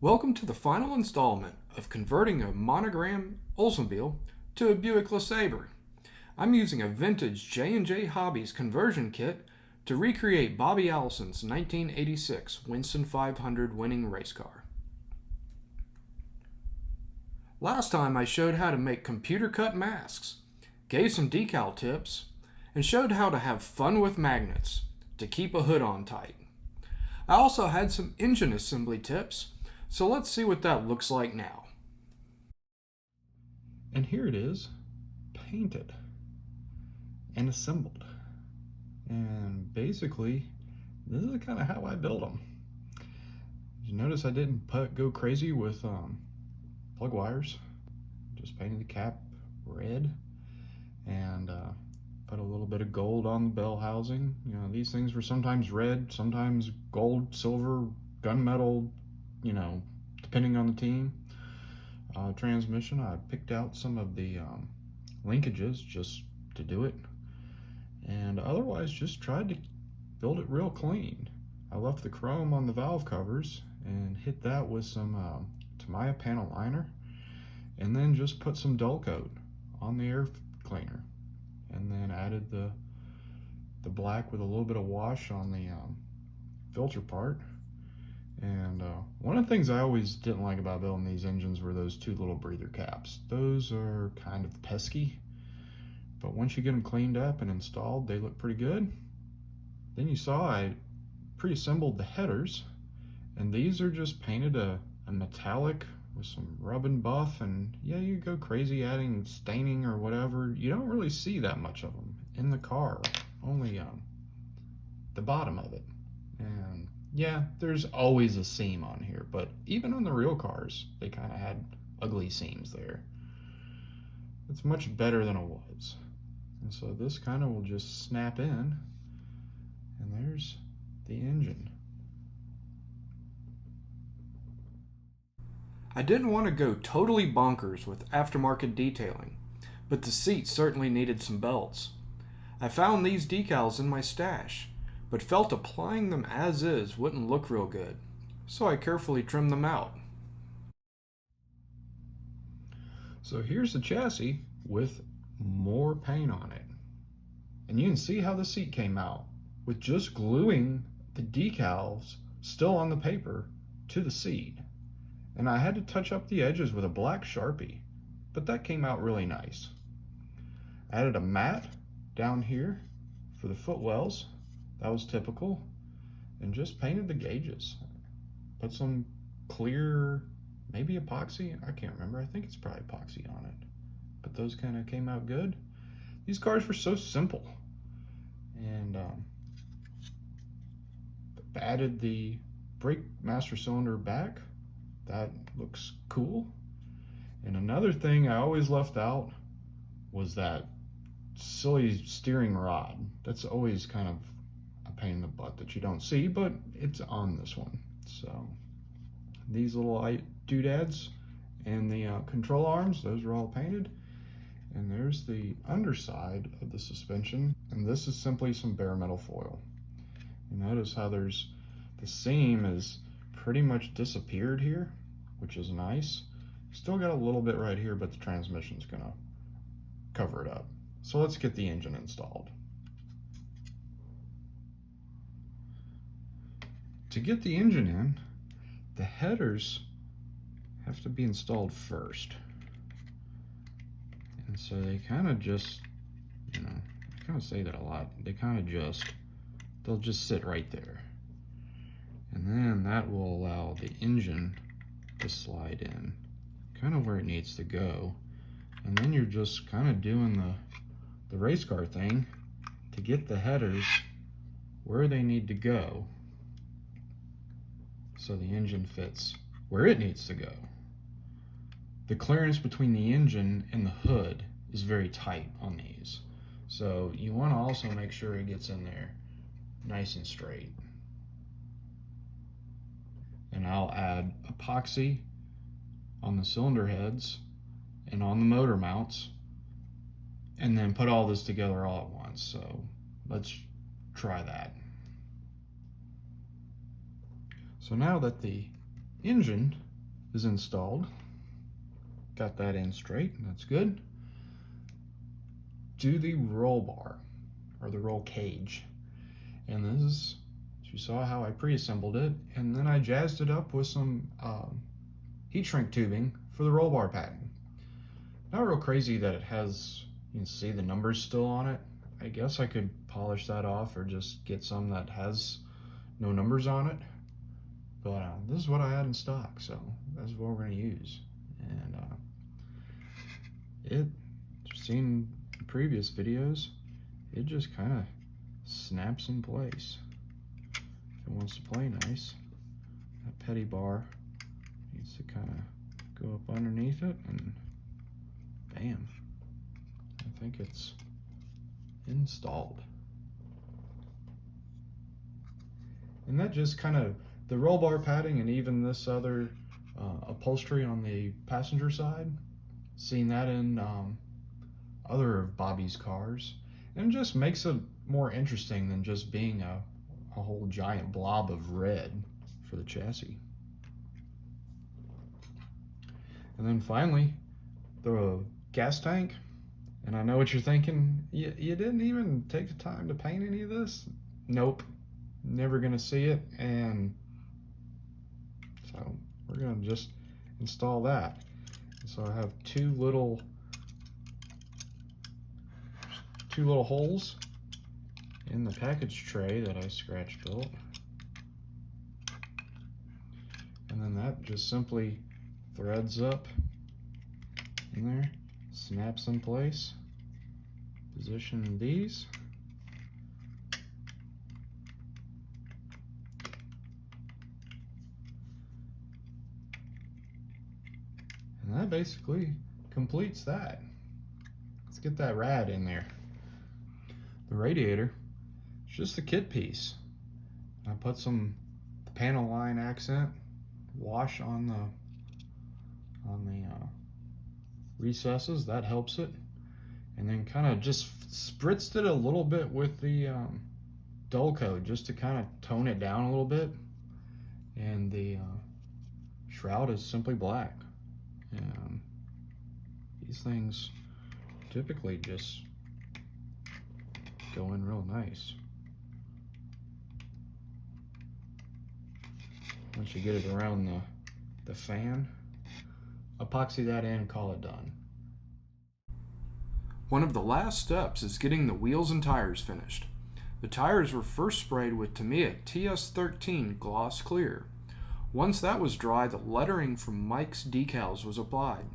Welcome to the final installment of converting a monogram Oldsmobile to a Buick LeSabre. I'm using a vintage J&J Hobbies conversion kit to recreate Bobby Allison's 1986 Winston 500 winning race car. Last time I showed how to make computer cut masks, gave some decal tips, and showed how to have fun with magnets to keep a hood on tight. I also had some engine assembly tips, so let's see what that looks like now. And here it is, painted and assembled. And basically, this is kind of how I build them. You notice I didn't go crazy with plug wires. Just painted the cap red and put a little bit of gold on the bell housing. You know, these things were sometimes red, sometimes gold, silver, gunmetal, you know, depending on the team. Transmission, I picked out some of the linkages just to do it, and otherwise just tried to build it real clean. I left the chrome on the valve covers and hit that with some Tamiya panel liner, and then just put some dull coat on the air cleaner, and then added the black with a little bit of wash on the filter part. And one of the things I always didn't like about building these engines were those two little breather caps. Those are kind of pesky, but once you get them cleaned up and installed, they look pretty good. Then you saw I pre-assembled the headers, and these are just painted a metallic with some rub and buff, and yeah, you go crazy adding staining or whatever. You don't really see that much of them in the car, only the bottom of it. And yeah, there's always a seam on here, but even on the real cars, they kind of had ugly seams there. It's much better than it was. And so this kind of will just snap in, and there's the engine. I didn't want to go totally bonkers with aftermarket detailing, but the seats certainly needed some belts. I found these decals in my stash, but felt applying them as is wouldn't look real good, so I carefully trimmed them out. So here's the chassis with more paint on it. And you can see how the seat came out with just gluing the decals still on the paper to the seat. And I had to touch up the edges with a black Sharpie, but that came out really nice. I added a mat down here for the footwells. That was typical, and just painted the gauges. Put some clear, maybe epoxy, I can't remember, I think it's probably epoxy on it. But those kind of came out good. These cars were so simple. And added the brake master cylinder back. That looks cool. And another thing I always left out was that silly steering rod. That's always kind of pain in the butt that you don't see, but it's on this one. So these little doodads and the control arms, those are all painted. And there's the underside of the suspension, and this is simply some bare metal foil. You notice how there's the seam is pretty much disappeared here, which is nice. Still got a little bit right here, but the transmission's gonna cover it up. So let's get the engine installed. To get the engine in, the headers have to be installed first. And so they kind of just, you know, I kind of say that a lot. They kind of they'll just sit right there. And then that will allow the engine to slide in, kind of where it needs to go. And then you're just kind of doing the race car thing to get the headers where they need to go, so the engine fits where it needs to go. The clearance between the engine and the hood is very tight on these. So you want to also make sure it gets in there nice and straight. And I'll add epoxy on the cylinder heads and on the motor mounts and then put all this together all at once. So let's try that. So now that the engine is installed, got that in straight, that's good. Do the roll bar, or the roll cage. And this is, you saw how I pre-assembled it, and then I jazzed it up with some heat shrink tubing for the roll bar padding. Not real crazy that it has, you can see the numbers still on it. I guess I could polish that off or just get some that has no numbers on it. But this is what I had in stock, so that's what we're going to use. And it, seen previous videos, it just kind of snaps in place. If it wants to play nice, that petty bar needs to kind of go up underneath it, and bam, I think it's installed. And that just kind of, the roll bar padding and even this other upholstery on the passenger side, seen that in other of Bobby's cars, and it just makes it more interesting than just being a whole giant blob of red for the chassis. And then finally, the gas tank. And I know what you're thinking, you didn't even take the time to paint any of this? Nope, never gonna see it. And so we're gonna just install that. So I have two little holes in the package tray that I scratch built, and then that just simply threads up in there, snaps in place. Position these, and that basically completes that. Let's get that rad in there. The radiator, it's just a kit piece. I put some panel line accent wash on the recesses, that helps it, and then kind of just spritzed it a little bit with the dull coat just to kind of tone it down a little bit. And the shroud is simply black. And these things typically just go in real nice. Once you get it around the fan, epoxy that in, call it done. One of the last steps is getting the wheels and tires finished. The tires were first sprayed with Tamiya TS13 Gloss Clear. Once that was dry, the lettering from Mike's decals was applied.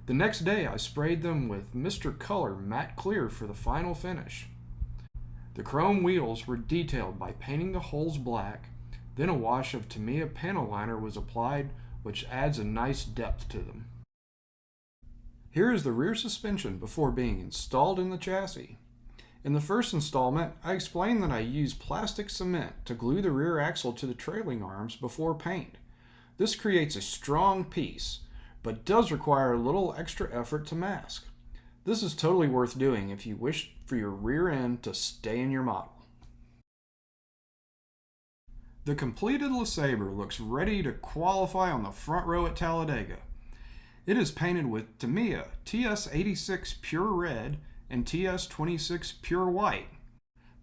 The next day I sprayed them with Mr. Color Matte Clear for the final finish. The chrome wheels were detailed by painting the holes black, then a wash of Tamiya panel liner was applied, which adds a nice depth to them. Here is the rear suspension before being installed in the chassis. In the first installment, I explained that I use plastic cement to glue the rear axle to the trailing arms before paint. This creates a strong piece, but does require a little extra effort to mask. This is totally worth doing if you wish for your rear end to stay in your model. The completed LeSabre looks ready to qualify on the front row at Talladega. It is painted with Tamiya TS86 Pure Red and TS26 Pure White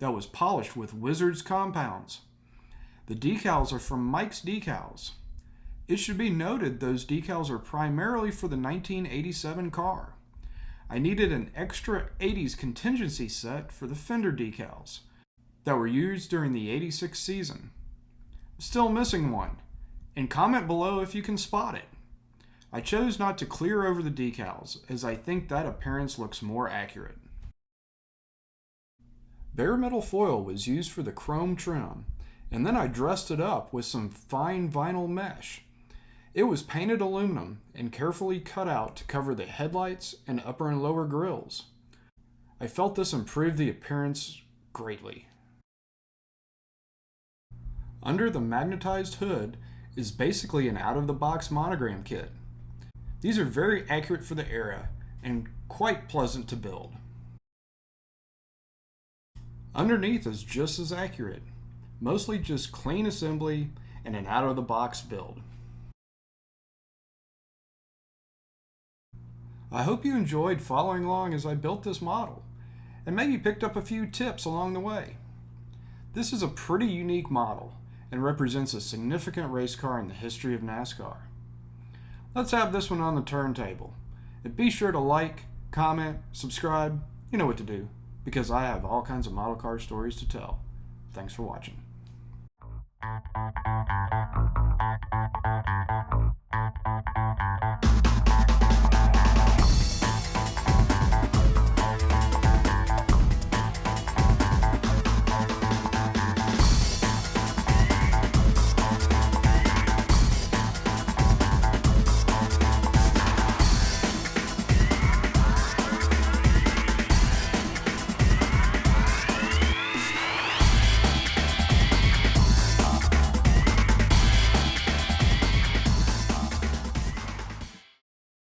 that was polished with Wizards compounds. The decals are from Mike's Decals. It should be noted those decals are primarily for the 1987 car. I needed an extra 80s contingency set for the fender decals that were used during the 86 season. Still missing one, and comment below if you can spot it. I chose not to clear over the decals as I think that appearance looks more accurate. Bare metal foil was used for the chrome trim, and then I dressed it up with some fine vinyl mesh. It was painted aluminum and carefully cut out to cover the headlights and upper and lower grills. I felt this improved the appearance greatly. Under the magnetized hood is basically an out-of-the-box monogram kit. These are very accurate for the era and quite pleasant to build. Underneath is just as accurate, mostly just clean assembly and an out-of-the-box build. I hope you enjoyed following along as I built this model, and maybe picked up a few tips along the way. This is a pretty unique model and represents a significant race car in the history of NASCAR. Let's have this one on the turntable. And be sure to like, comment, subscribe, you know what to do, because I have all kinds of model car stories to tell. Thanks for watching.